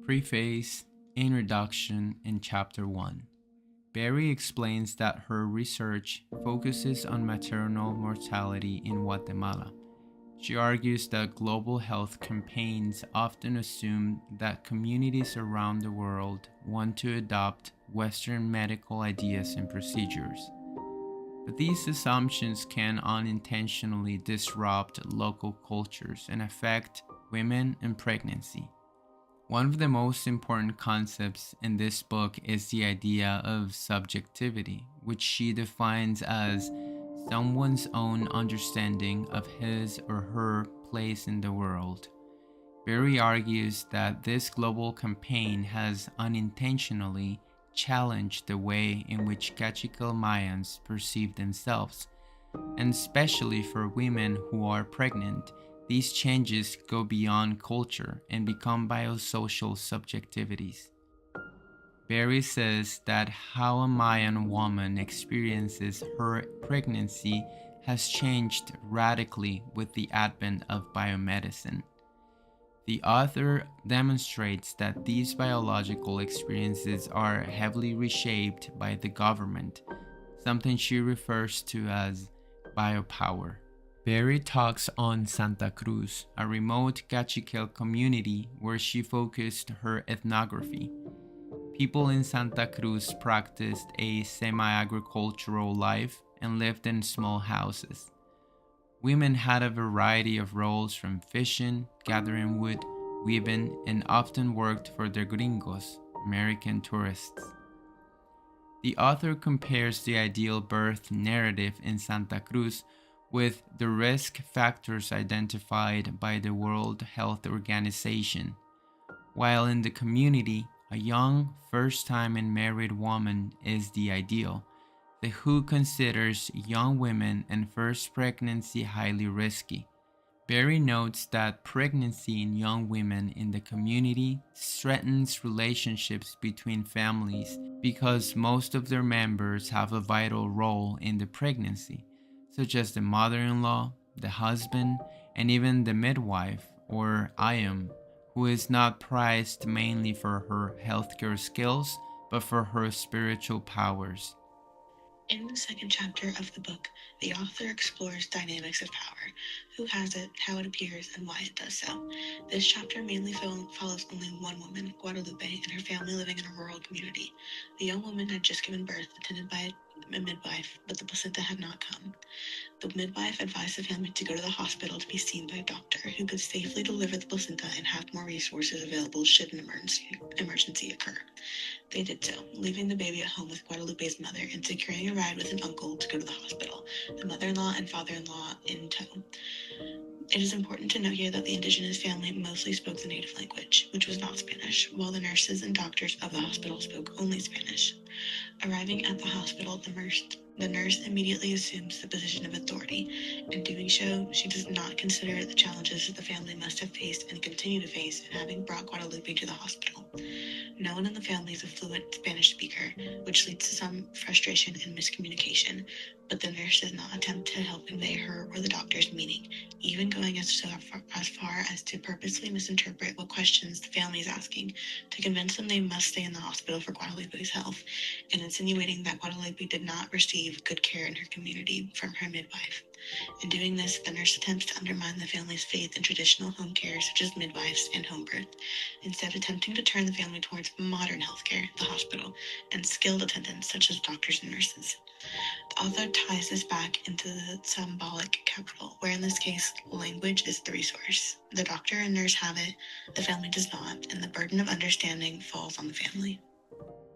Preface, Introduction, and Chapter 1. Berry explains that her research focuses on maternal mortality in Guatemala. She argues that global health campaigns often assume that communities around the world want to adopt Western medical ideas and procedures. But these assumptions can unintentionally disrupt local cultures and affect women and pregnancy. One of the most important concepts in this book is the idea of subjectivity, which she defines as someone's own understanding of his or her place in the world. Berry argues that this global campaign has unintentionally challenged the way in which Kachikal Mayans perceive themselves, and especially for women who are pregnant. These changes go beyond culture and become biosocial subjectivities. Berry says that how a Mayan woman experiences her pregnancy has changed radically with the advent of biomedicine. The author demonstrates that these biological experiences are heavily reshaped by the government, something she refers to as biopower. Berry talks on Santa Cruz, a remote Cachiquel community where she focused her ethnography. People in Santa Cruz practiced a semi-agricultural life and lived in small houses. Women had a variety of roles from fishing, gathering wood, weaving, and often worked for the gringos, American tourists. The author compares the ideal birth narrative in Santa Cruz with the risk factors identified by the World Health Organization. While in the community, a young, first-time and married woman is the ideal, the WHO considers young women and first pregnancy highly risky. Berry notes that pregnancy in young women in the community threatens relationships between families because most of their members have a vital role in the pregnancy, such as the mother-in-law, the husband, and even the midwife, or ayam, who is not prized mainly for her healthcare skills, but for her spiritual powers. In the second chapter of the book, the author explores dynamics of power, who has it, how it appears, and why it does so. This chapter mainly follows only one woman, Guadalupe, and her family living in a rural community. The young woman had just given birth, attended by a midwife, but the placenta had not come. The midwife advised the family to go to the hospital to be seen by a doctor who could safely deliver the placenta and have more resources available should an emergency occur. They did so, leaving the baby at home with Guadalupe's mother and securing a ride with an uncle to go to the hospital, the mother-in-law and father-in-law in tow. It is important to note here that the indigenous family mostly spoke the native language, which was not Spanish, while the nurses and doctors of the hospital spoke only Spanish. Arriving at the hospital, the nurse immediately assumes the position of authority. In doing so, she does not consider the challenges that the family must have faced and continue to face in having brought Guadalupe to the hospital. No one in the family is a fluent Spanish speaker, which leads to some frustration and miscommunication, but the nurse does not attempt to help convey her or the doctor's meaning, even going as far as to purposely misinterpret what questions the family is asking to convince them they must stay in the hospital for Guadalupe's health, and insinuating that Guadalupe did not receive good care in her community from her midwife. In doing this, the nurse attempts to undermine the family's faith in traditional home care such as midwives and home birth, instead attempting to turn the family towards modern healthcare, the hospital, and skilled attendants such as doctors and nurses. The author ties this back into the symbolic capital, where in this case, language is the resource. The doctor and nurse have it, the family does not, and the burden of understanding falls on the family.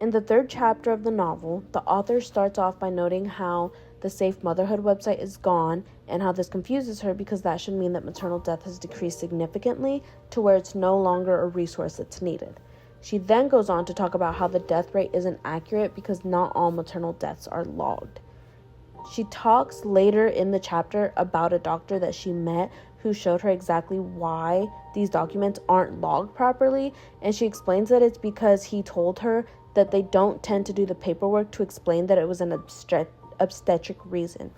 In the third chapter of the novel, the author starts off by noting how the Safe Motherhood website is gone and how this confuses her because that should mean that maternal death has decreased significantly to where it's no longer a resource that's needed. She then goes on to talk about how the death rate isn't accurate because not all maternal deaths are logged. She talks later in the chapter about a doctor that she met who showed her exactly why these documents aren't logged properly, and she explains that it's because he told her that they don't tend to do the paperwork to explain that it was an obstetric reason.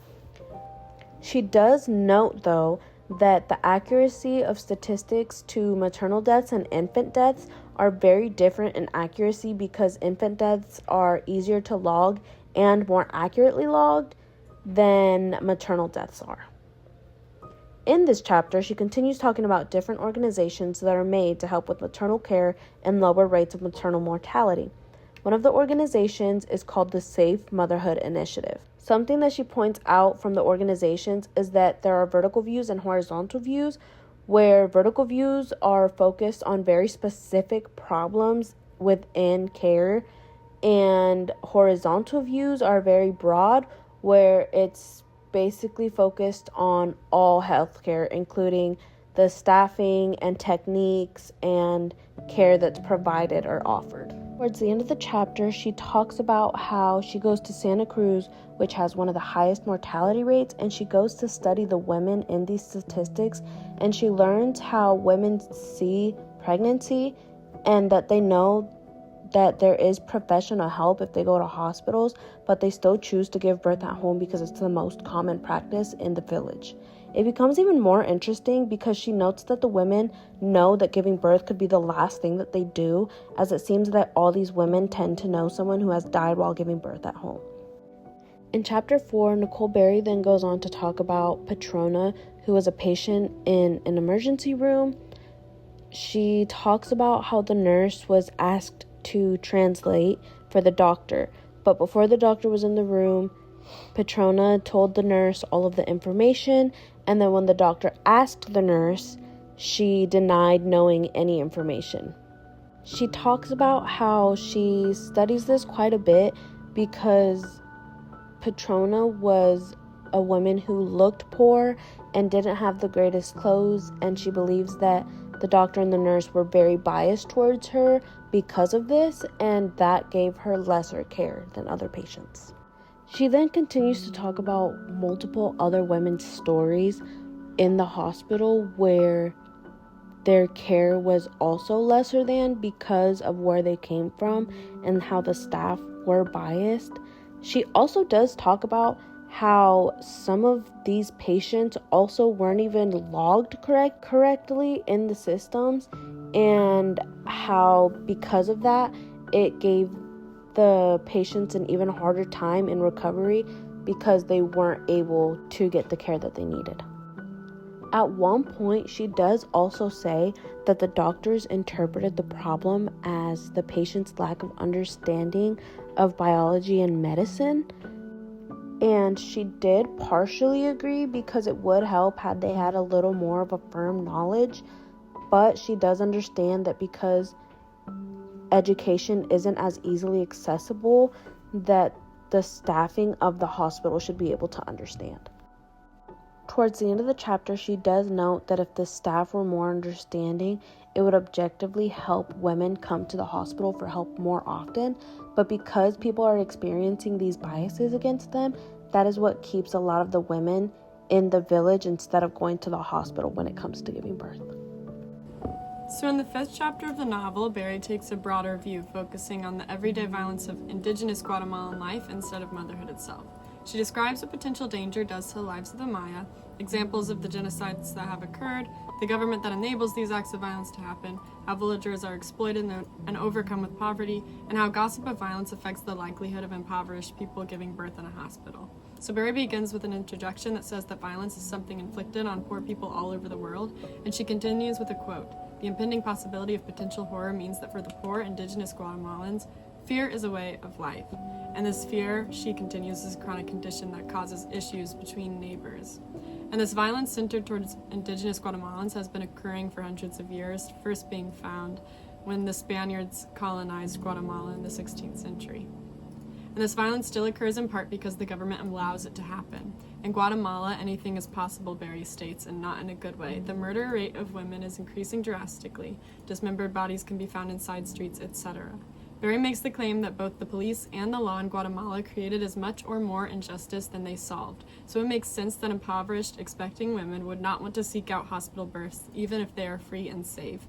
She does note, though, that the accuracy of statistics to maternal deaths and infant deaths are very different in accuracy because infant deaths are easier to log and more accurately logged than maternal deaths are. In this chapter, she continues talking about different organizations that are made to help with maternal care and lower rates of maternal mortality. One of the organizations is called the Safe Motherhood Initiative. Something that she points out from the organizations is that there are vertical views and horizontal views, where vertical views are focused on very specific problems within care, and horizontal views are very broad, where it's basically focused on all healthcare, including the staffing and techniques and care that's provided or offered. Towards the end of the chapter, she talks about how she goes to Santa Cruz, which has one of the highest mortality rates, and she goes to study the women in these statistics, and she learns how women see pregnancy and that they know that there is professional help if they go to hospitals, but they still choose to give birth at home because it's the most common practice in the village. It becomes even more interesting because she notes that the women know that giving birth could be the last thing that they do, as it seems that all these women tend to know someone who has died while giving birth at home. In chapter 4, Nicole Berry then goes on to talk about Petrona, who was a patient in an emergency room. She talks about how the nurse was asked to translate for the doctor, but before the doctor was in the room, Petrona told the nurse all of the information, and then when the doctor asked the nurse, she denied knowing any information. She talks about how she studies this quite a bit because Petrona was a woman who looked poor and didn't have the greatest clothes, and she believes that the doctor and the nurse were very biased towards her because of this, and that gave her lesser care than other patients. She then continues to talk about multiple other women's stories in the hospital where their care was also lesser than because of where they came from and how the staff were biased. She also does talk about how some of these patients also weren't even logged correctly in the systems, and how because of that it gave the patients an even harder time in recovery because they weren't able to get the care that they needed. At one point, she does also say that the doctors interpreted the problem as the patient's lack of understanding of biology and medicine. And she did partially agree because it would help had they had a little more of a firm knowledge. But she does understand that because education isn't as easily accessible, that the staffing of the hospital should be able to understand. Towards the end of the chapter, she does note that if the staff were more understanding, it would objectively help women come to the hospital for help more often. But because people are experiencing these biases against them, that is what keeps a lot of the women in the village instead of going to the hospital when it comes to giving birth. So in the 5th chapter of the novel, Berry takes a broader view, focusing on the everyday violence of indigenous Guatemalan life instead of motherhood itself. She describes what potential danger does to the lives of the Maya, examples of the genocides that have occurred, the government that enables these acts of violence to happen, how villagers are exploited and overcome with poverty, and how gossip of violence affects the likelihood of impoverished people giving birth in a hospital. So Berry begins with an introduction that says that violence is something inflicted on poor people all over the world, and she continues with a quote: "The impending possibility of potential horror means that for the poor indigenous Guatemalans, fear is a way of life. And this fear," she continues, "is a chronic condition that causes issues between neighbors." And this violence centered towards indigenous Guatemalans has been occurring for hundreds of years, first being found when the Spaniards colonized Guatemala in the 16th century. And this violence still occurs in part because the government allows it to happen. In Guatemala, anything is possible, Berry states, and not in a good way. The murder rate of women is increasing drastically. Dismembered bodies can be found in side streets, etc. Berry makes the claim that both the police and the law in Guatemala created as much or more injustice than they solved. So it makes sense that impoverished, expecting women would not want to seek out hospital births, even if they are free and safe.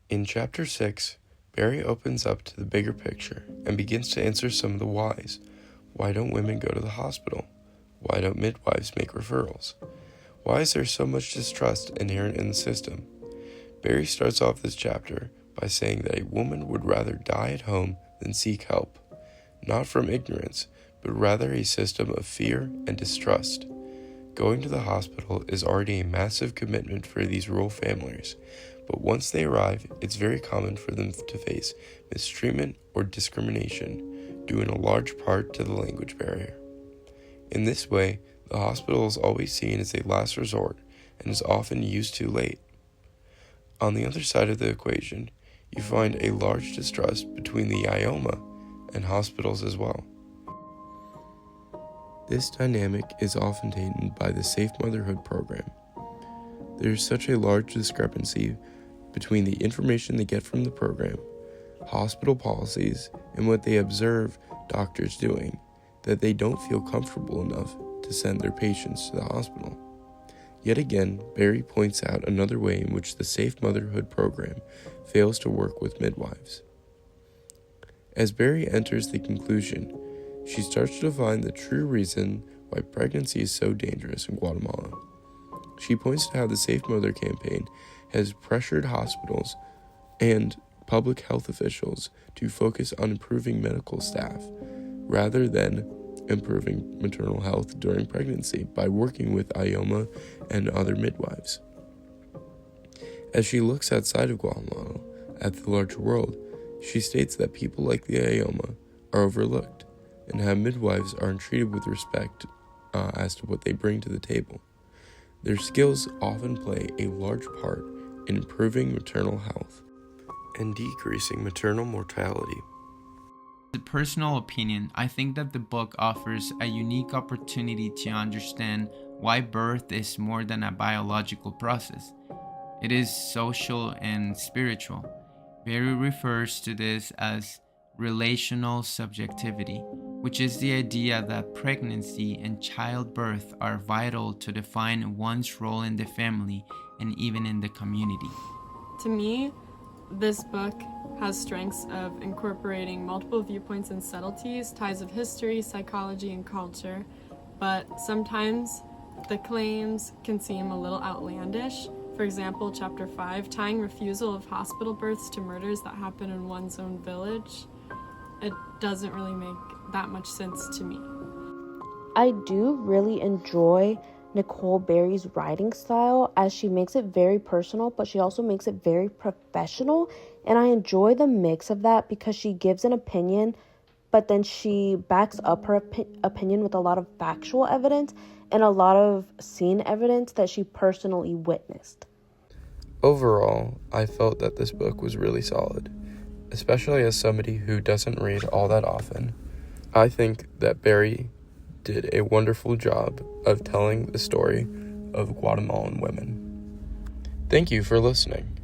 In Chapter 6, Berry opens up to the bigger picture and begins to answer some of the whys. Why don't women go to the hospital? Why don't midwives make referrals? Why is there so much distrust inherent in the system? Berry starts off this chapter by saying that a woman would rather die at home than seek help, not from ignorance, but rather a system of fear and distrust. Going to the hospital is already a massive commitment for these rural families, but once they arrive, it's very common for them to face mistreatment or discrimination, due in a large part to the language barrier. In this way, the hospital is always seen as a last resort and is often used too late. On the other side of the equation, you find a large distrust between the IOMA and hospitals as well. This dynamic is often tainted by the Safe Motherhood program. There is such a large discrepancy between the information they get from the program, hospital policies, and what they observe doctors doing, that they don't feel comfortable enough to send their patients to the hospital. Yet again, Berry points out another way in which the Safe Motherhood program fails to work with midwives. As Berry enters the conclusion, she starts to find the true reason why pregnancy is so dangerous in Guatemala. She points to how the Safe Mother campaign has pressured hospitals and public health officials to focus on improving medical staff rather than improving maternal health during pregnancy by working with IOMA and other midwives. As she looks outside of Guatemala at the larger world, she states that people like the IOMA are overlooked and how midwives aren't treated with respect as to what they bring to the table. Their skills often play a large part in improving maternal health and decreasing maternal mortality. As a personal opinion, I think that the book offers a unique opportunity to understand why birth is more than a biological process. It is social and spiritual. Berry refers to this as relational subjectivity, which is the idea that pregnancy and childbirth are vital to define one's role in the family and even in the community. To me, this book has strengths of incorporating multiple viewpoints and subtleties, ties of history, psychology, and culture, but sometimes the claims can seem a little outlandish. For example, Chapter 5, tying refusal of hospital births to murders that happen in one's own village. It doesn't really make that much sense to me. I do really enjoy Nicole Berry's writing style, as she makes it very personal, but she also makes it very professional, and I enjoy the mix of that because she gives an opinion, but then she backs up her opinion with a lot of factual evidence and a lot of scene evidence that she personally witnessed. Overall, I felt that this book was really solid, especially as somebody who doesn't read all that often. I think that Berry did a wonderful job of telling the story of Guatemalan women. Thank you for listening.